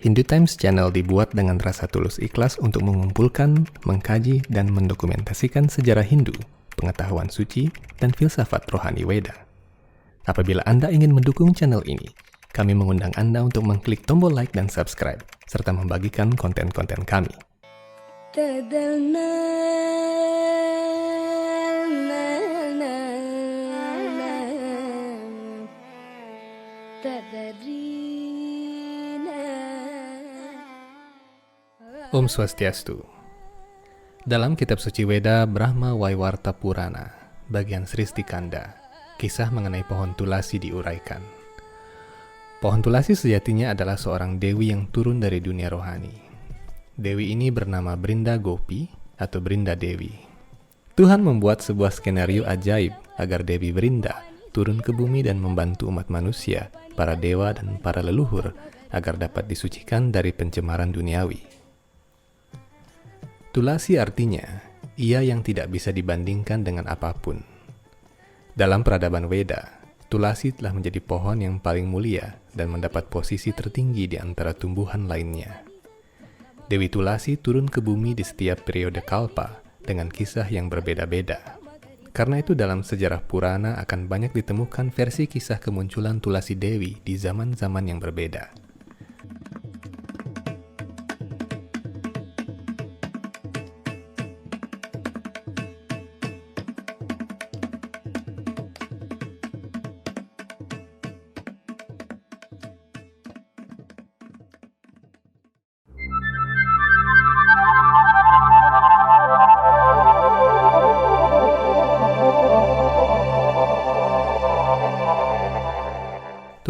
Hindu Times Channel dibuat dengan rasa tulus ikhlas untuk mengumpulkan, mengkaji, dan mendokumentasikan sejarah Hindu, pengetahuan suci, dan filsafat rohani Weda. Apabila Anda ingin mendukung channel ini, kami mengundang Anda untuk mengklik tombol like dan subscribe, serta membagikan konten-konten kami. Om Swastiastu. Dalam kitab suci Weda Brahma Waiwarta Purana, bagian Sristi Kanda, kisah mengenai pohon tulasi diuraikan. Pohon tulasi sejatinya adalah seorang dewi yang turun dari dunia rohani. Dewi ini bernama Brinda Gopi atau Brinda Dewi. Tuhan membuat sebuah skenario ajaib agar Dewi Brinda turun ke bumi dan membantu umat manusia, para dewa dan para leluhur agar dapat disucikan dari pencemaran duniawi. Tulasi artinya, ia yang tidak bisa dibandingkan dengan apapun. Dalam peradaban Weda, tulasi telah menjadi pohon yang paling mulia dan mendapat posisi tertinggi di antara tumbuhan lainnya. Dewi Tulasi turun ke bumi di setiap periode kalpa dengan kisah yang berbeda-beda. Karena itu dalam sejarah Purana akan banyak ditemukan versi kisah kemunculan Tulasi Dewi di zaman-zaman yang berbeda.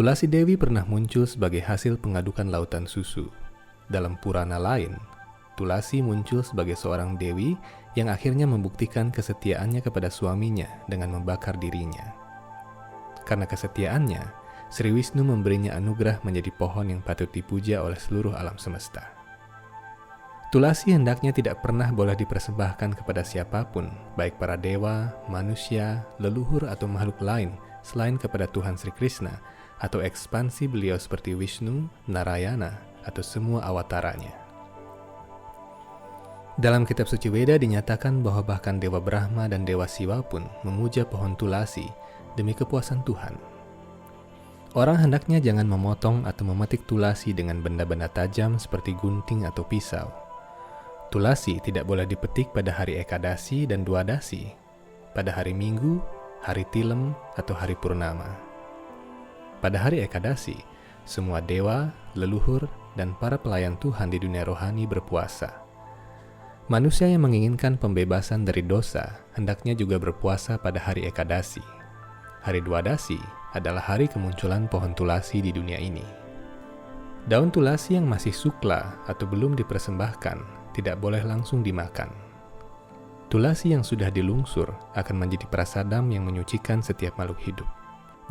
Tulasi Dewi pernah muncul sebagai hasil pengadukan lautan susu. Dalam Purana lain, Tulasi muncul sebagai seorang dewi yang akhirnya membuktikan kesetiaannya kepada suaminya dengan membakar dirinya. Karena kesetiaannya, Sri Wisnu memberinya anugerah menjadi pohon yang patut dipuja oleh seluruh alam semesta. Tulasi hendaknya tidak pernah boleh dipersembahkan kepada siapapun, baik para dewa, manusia, leluhur atau makhluk lain selain kepada Tuhan Sri Krishna, atau ekspansi beliau seperti Vishnu, Narayana, atau semua awataranya. Dalam kitab suci Weda dinyatakan bahwa bahkan Dewa Brahma dan Dewa Siwa pun memuja pohon tulasi demi kepuasan Tuhan. Orang hendaknya jangan memotong atau memetik tulasi dengan benda-benda tajam seperti gunting atau pisau. Tulasi tidak boleh dipetik pada hari Ekadasi dan Dwadasi, pada hari Minggu, hari Tilem, atau hari Purnama. Pada hari Ekadasi, semua dewa, leluhur, dan para pelayan Tuhan di dunia rohani berpuasa. Manusia yang menginginkan pembebasan dari dosa hendaknya juga berpuasa pada hari Ekadasi. Hari Dwadasi adalah hari kemunculan pohon tulasi di dunia ini. Daun tulasi yang masih sukla atau belum dipersembahkan tidak boleh langsung dimakan. Tulasi yang sudah dilungsur akan menjadi prasadam yang menyucikan setiap makhluk hidup.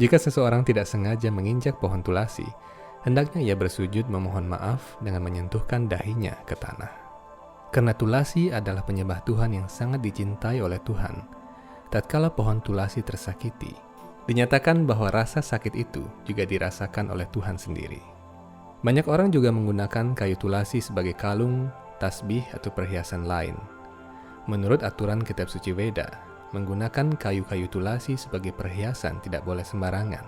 Jika seseorang tidak sengaja menginjak pohon tulasi, hendaknya ia bersujud memohon maaf dengan menyentuhkan dahinya ke tanah. Karena tulasi adalah penyembah Tuhan yang sangat dicintai oleh Tuhan, tatkala pohon tulasi tersakiti, dinyatakan bahwa rasa sakit itu juga dirasakan oleh Tuhan sendiri. Banyak orang juga menggunakan kayu tulasi sebagai kalung, tasbih, atau perhiasan lain. Menurut aturan kitab suci Weda, menggunakan kayu-kayu tulasi sebagai perhiasan tidak boleh sembarangan.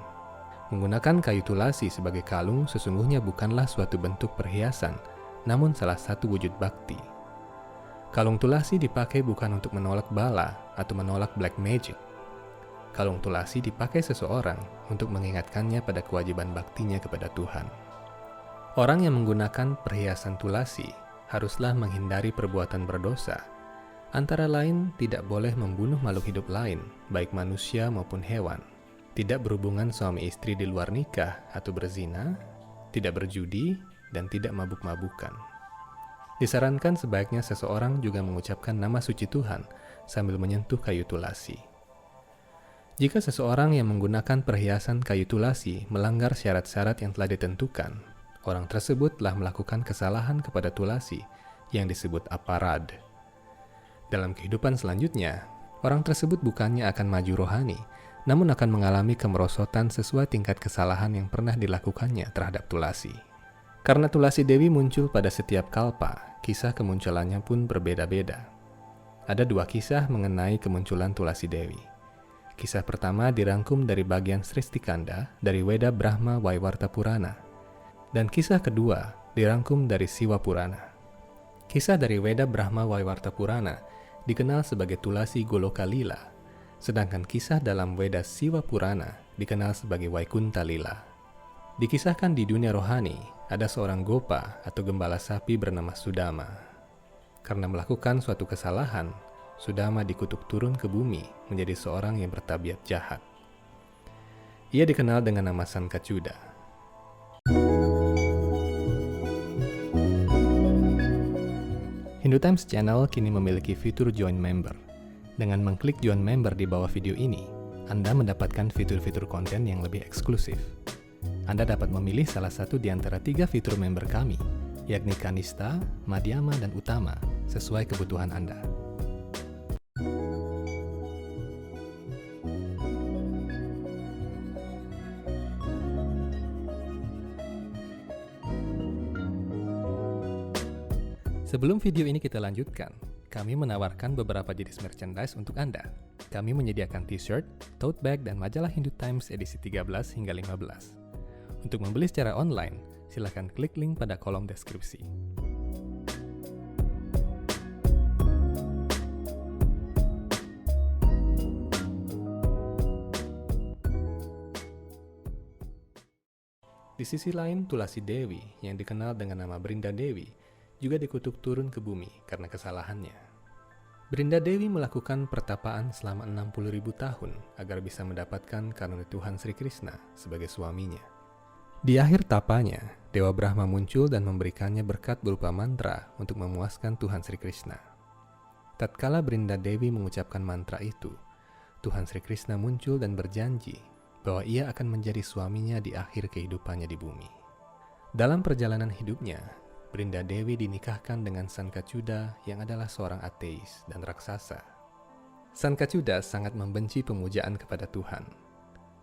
Menggunakan kayu tulasi sebagai kalung sesungguhnya bukanlah suatu bentuk perhiasan, namun salah satu wujud bakti. Kalung tulasi dipakai bukan untuk menolak bala atau menolak black magic. Kalung tulasi dipakai seseorang untuk mengingatkannya pada kewajiban baktinya kepada Tuhan. Orang yang menggunakan perhiasan tulasi haruslah menghindari perbuatan berdosa. Antara lain, tidak boleh membunuh makhluk hidup lain, baik manusia maupun hewan, tidak berhubungan suami istri di luar nikah atau berzina, tidak berjudi, dan tidak mabuk-mabukan. Disarankan sebaiknya seseorang juga mengucapkan nama suci Tuhan sambil menyentuh kayu tulasi. Jika seseorang yang menggunakan perhiasan kayu tulasi melanggar syarat-syarat yang telah ditentukan, orang tersebut telah melakukan kesalahan kepada tulasi yang disebut aparad. Dalam kehidupan selanjutnya, orang tersebut bukannya akan maju rohani, namun akan mengalami kemerosotan sesuai tingkat kesalahan yang pernah dilakukannya terhadap tulasi. Karena Tulasi Dewi muncul pada setiap kalpa, kisah kemunculannya pun berbeda-beda. Ada 2 kisah mengenai kemunculan Tulasi Dewi. Kisah pertama dirangkum dari bagian Sristikanda dari Weda Brahma Waiwarta Purana, dan kisah kedua dirangkum dari Siwa Purana. Kisah dari Weda Brahma Waiwarta Purana dikenal sebagai Tulasi Goloka Lila, sedangkan kisah dalam Weda Siwa Purana dikenal sebagai Vaikunta Lila. Dikisahkan di dunia rohani, ada seorang gopa atau gembala sapi bernama Sudama. Karena melakukan suatu kesalahan, Sudama dikutuk turun ke bumi menjadi seorang yang bertabiat jahat. Ia dikenal dengan nama Sankacuda. Hindu Times Channel kini memiliki fitur Join Member. Dengan mengklik Join Member di bawah video ini, Anda mendapatkan fitur-fitur konten yang lebih eksklusif. Anda dapat memilih salah satu di antara 3 fitur member kami, yakni Kanista, Madhyama, dan Utama, sesuai kebutuhan Anda. Sebelum video ini kita lanjutkan, kami menawarkan beberapa jenis merchandise untuk Anda. Kami menyediakan t-shirt, tote bag, dan majalah Hindu Times edisi 13 hingga 15. Untuk membeli secara online, silakan klik link pada kolom deskripsi. Di sisi lain, Tulasi Dewi yang dikenal dengan nama Brinda Dewi juga dikutuk turun ke bumi karena kesalahannya. Brinda Dewi melakukan pertapaan selama 60.000 tahun agar bisa mendapatkan karunia Tuhan Sri Krishna sebagai suaminya. Di akhir tapanya, Dewa Brahma muncul dan memberikannya berkat berupa mantra untuk memuaskan Tuhan Sri Krishna. Tatkala Brinda Dewi mengucapkan mantra itu, Tuhan Sri Krishna muncul dan berjanji bahwa ia akan menjadi suaminya di akhir kehidupannya di bumi. Dalam perjalanan hidupnya, Brinda Dewi dinikahkan dengan Sankacuda yang adalah seorang ateis dan raksasa. Sankacuda sangat membenci pemujaan kepada Tuhan.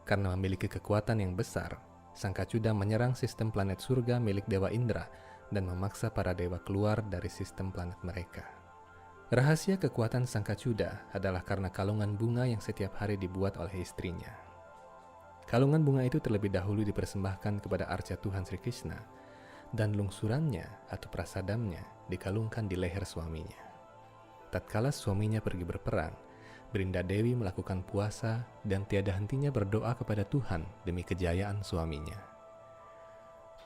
Karena memiliki kekuatan yang besar, Sankacuda menyerang sistem planet surga milik Dewa Indra dan memaksa para dewa keluar dari sistem planet mereka. Rahasia kekuatan Sankacuda adalah karena kalungan bunga yang setiap hari dibuat oleh istrinya. Kalungan bunga itu terlebih dahulu dipersembahkan kepada arca Tuhan Sri Krishna, dan lungsurannya atau prasadamnya dikalungkan di leher suaminya. Tatkala suaminya pergi berperang, Brinda Dewi melakukan puasa dan tiada hentinya berdoa kepada Tuhan demi kejayaan suaminya.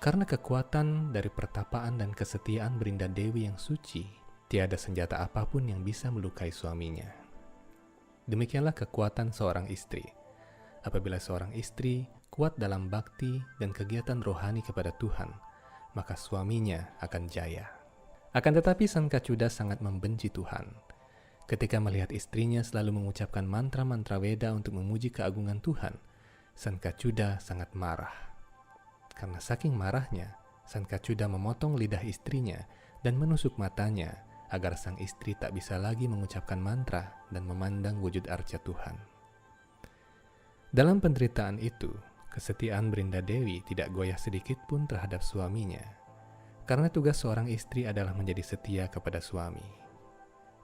Karena kekuatan dari pertapaan dan kesetiaan Brinda Dewi yang suci, tiada senjata apapun yang bisa melukai suaminya. Demikianlah kekuatan seorang istri. Apabila seorang istri kuat dalam bakti dan kegiatan rohani kepada Tuhan, maka suaminya akan jaya. Akan tetapi Sankacuda sangat membenci Tuhan. Ketika melihat istrinya selalu mengucapkan mantra-mantra Weda untuk memuji keagungan Tuhan, Sankacuda sangat marah. Karena saking marahnya, Sankacuda memotong lidah istrinya dan menusuk matanya agar sang istri tak bisa lagi mengucapkan mantra dan memandang wujud arca Tuhan. Dalam penderitaan itu, kesetiaan Brinda Dewi tidak goyah sedikit pun terhadap suaminya, karena tugas seorang istri adalah menjadi setia kepada suami.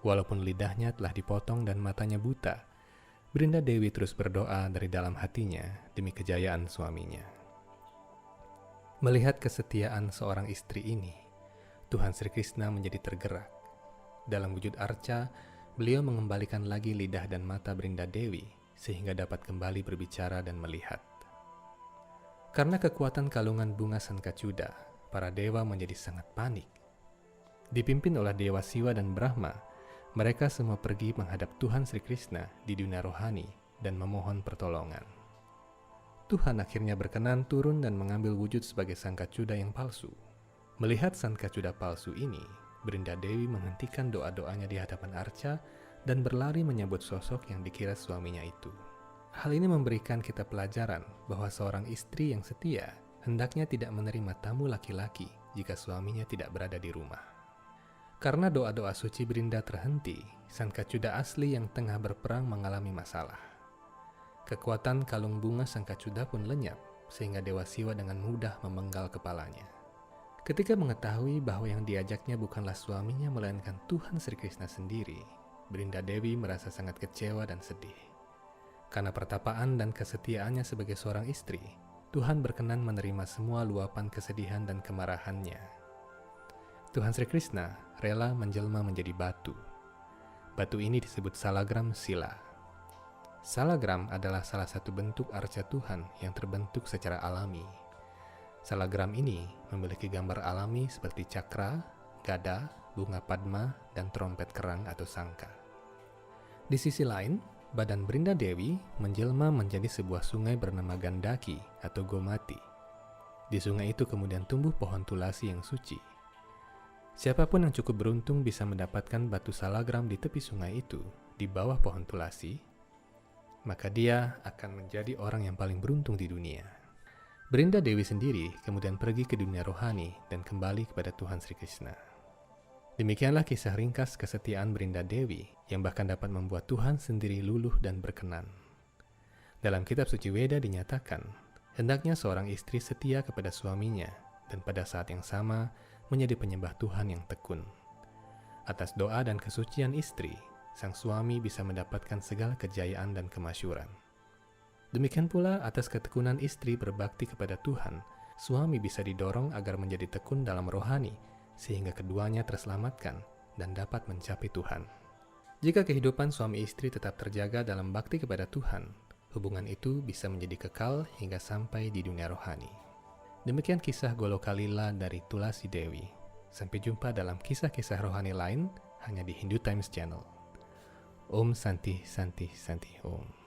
Walaupun lidahnya telah dipotong dan matanya buta, Brinda Dewi terus berdoa dari dalam hatinya demi kejayaan suaminya. Melihat kesetiaan seorang istri ini, Tuhan Sri Krishna menjadi tergerak. Dalam wujud arca, beliau mengembalikan lagi lidah dan mata Brinda Dewi sehingga dapat kembali berbicara dan melihat. Karena kekuatan kalungan bunga Sankacuda, para dewa menjadi sangat panik. Dipimpin oleh Dewa Siwa dan Brahma, mereka semua pergi menghadap Tuhan Sri Krishna di dunia rohani dan memohon pertolongan. Tuhan akhirnya berkenan turun dan mengambil wujud sebagai Sankacuda yang palsu. Melihat Sankacuda palsu ini, Brinda Dewi menghentikan doa-doanya di hadapan arca dan berlari menyambut sosok yang dikira suaminya itu. Hal ini memberikan kita pelajaran bahwa seorang istri yang setia hendaknya tidak menerima tamu laki-laki jika suaminya tidak berada di rumah. Karena doa-doa suci Brinda terhenti, Sankacuda asli yang tengah berperang mengalami masalah. Kekuatan kalung bunga Sankacuda pun lenyap, sehingga Dewa Siwa dengan mudah memenggal kepalanya. Ketika mengetahui bahwa yang diajaknya bukanlah suaminya melainkan Tuhan Sri Krishna sendiri, Brinda Dewi merasa sangat kecewa dan sedih. Karena pertapaan dan kesetiaannya sebagai seorang istri, Tuhan berkenan menerima semua luapan kesedihan dan kemarahannya. Tuhan Sri Krishna rela menjelma menjadi batu. Batu ini disebut salagram sila. Salagram adalah salah satu bentuk arca Tuhan yang terbentuk secara alami. Salagram ini memiliki gambar alami seperti cakra, gada, bunga padma, dan trompet kerang atau sangka. Di sisi lain, badan Brinda Dewi menjelma menjadi sebuah sungai bernama Gandaki atau Gomati. Di sungai itu kemudian tumbuh pohon tulasi yang suci. Siapapun yang cukup beruntung bisa mendapatkan batu salagram di tepi sungai itu, di bawah pohon tulasi, maka dia akan menjadi orang yang paling beruntung di dunia. Brinda Dewi sendiri kemudian pergi ke dunia rohani dan kembali kepada Tuhan Sri Krishna. Demikianlah kisah ringkas kesetiaan Brinda Dewi yang bahkan dapat membuat Tuhan sendiri luluh dan berkenan. Dalam kitab suci Weda dinyatakan, hendaknya seorang istri setia kepada suaminya dan pada saat yang sama menjadi penyembah Tuhan yang tekun. Atas doa dan kesucian istri, sang suami bisa mendapatkan segala kejayaan dan kemasyhuran. Demikian pula atas ketekunan istri berbakti kepada Tuhan, suami bisa didorong agar menjadi tekun dalam rohani, sehingga keduanya terselamatkan dan dapat mencapai Tuhan. Jika kehidupan suami istri tetap terjaga dalam bakti kepada Tuhan, hubungan itu bisa menjadi kekal hingga sampai di dunia rohani. Demikian kisah Golokalila dari Tulasi Dewi. Sampai jumpa dalam kisah-kisah rohani lain hanya di Hindu Times Channel. Om Santi Santi Santi Om.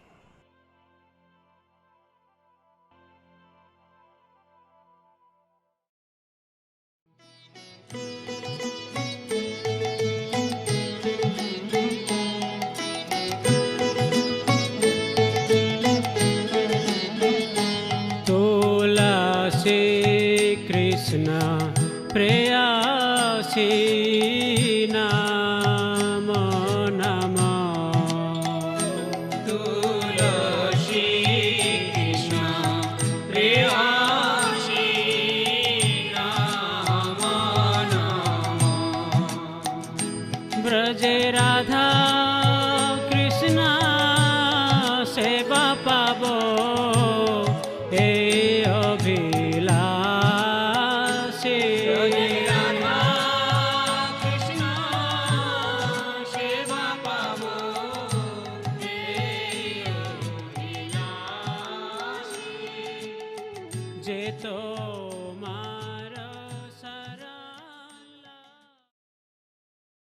Krishna preyasi namo namo Tulasi Krishna preyasi namo namo Braje Radha Krishna seva pavo he abhila जेतो